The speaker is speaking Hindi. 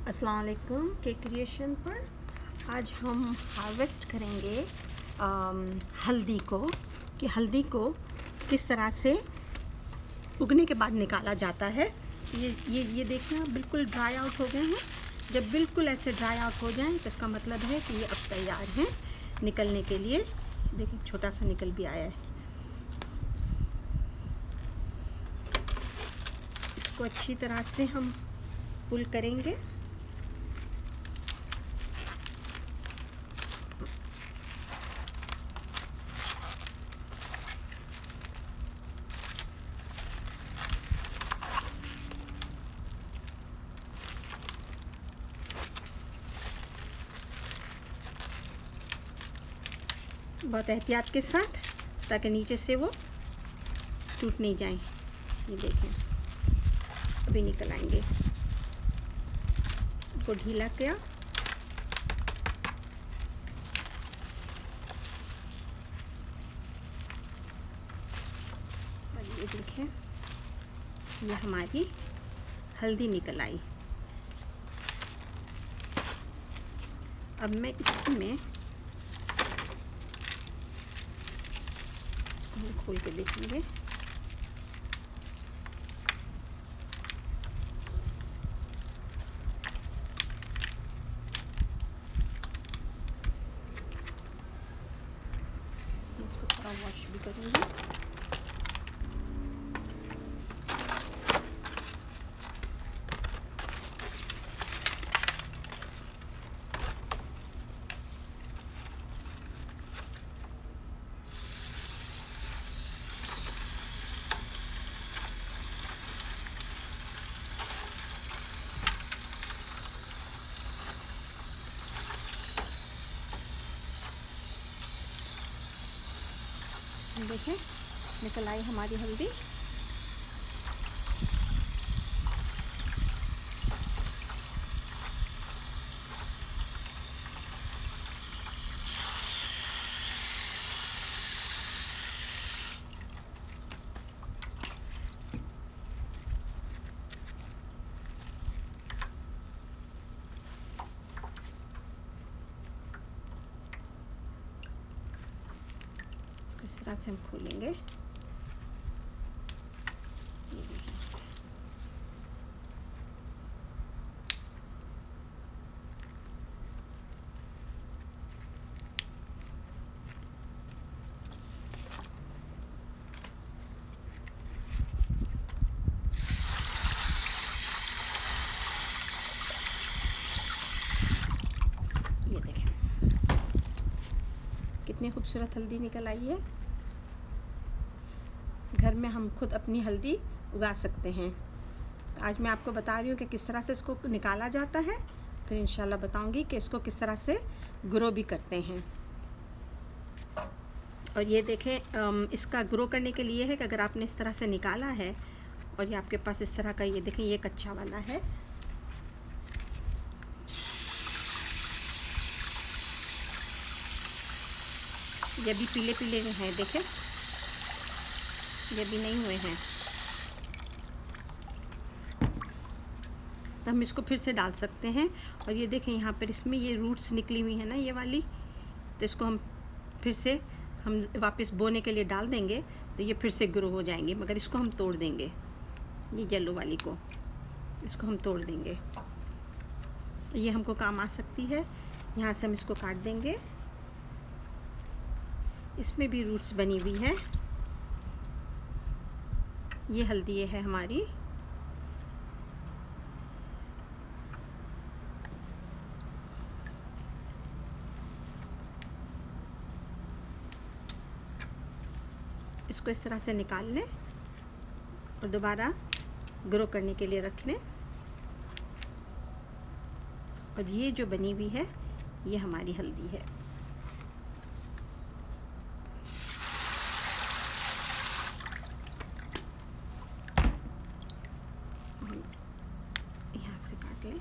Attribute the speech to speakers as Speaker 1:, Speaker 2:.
Speaker 1: अस्सलाम वालेकुम केक क्रिएशन पर आज हम हार्वेस्ट करेंगे हल्दी को कि हल्दी को किस तरह से उगने के बाद निकाला जाता है। ये देखना बिल्कुल ड्राई आउट हो गए हैं। जब बिल्कुल ऐसे ड्राई आउट हो जाएं तो इसका मतलब है कि ये अब तैयार हैं निकलने के लिए। देखिए छोटा सा निकल भी आया है। इसको अच्छी तरह से हम पुल करेंगे। बहुत एहतियात के साथ ताकि नीचे से वो टूट नहीं जाए। ये देखें अभी निकल आएंगे। इनको ढीला किया और ये देखें ये हमारी हल्दी निकल आई। अब मैं इसमें खोल के देखेंगे। इसको थोड़ा वॉश भी करूँगी। देखें निकल आई हमारी हल्दी। इस तरह से हम खोलेंगे। ये देखें कितनी खूबसूरत हल्दी निकल आई है। घर में हम खुद अपनी हल्दी उगा सकते हैं। आज मैं आपको बता रही हूँ कि किस तरह से इसको निकाला जाता है। फिर इंशाल्लाह बताऊँगी कि इसको किस तरह से ग्रो भी करते हैं। और ये देखें इसका ग्रो करने के लिए है कि अगर आपने इस तरह से निकाला है और ये आपके पास इस तरह का ये देखें ये कच्चा वाला है। ये भी पीले पीले हैं देखें, ये भी नहीं हुए हैं। तो हम इसको फिर से डाल सकते हैं। और ये देखें यहाँ पर इसमें ये रूट्स निकली हुई है ना ये वाली, तो इसको हम फिर से हम वापस बोने के लिए डाल देंगे तो ये फिर से ग्रो हो जाएंगे। मगर इसको हम तोड़ देंगे, ये येलो वाली को इसको हम तोड़ देंगे। ये हमको काम आ सकती है। यहाँ से हम इसको काट देंगे। इसमें भी रूट्स बनी हुई है। ये हल्दी है हमारी। इसको इस तरह से निकाल लें और दोबारा ग्रो करने के लिए रख लें। और ये जो बनी हुई है ये हमारी हल्दी है। यहाँ से काट लें।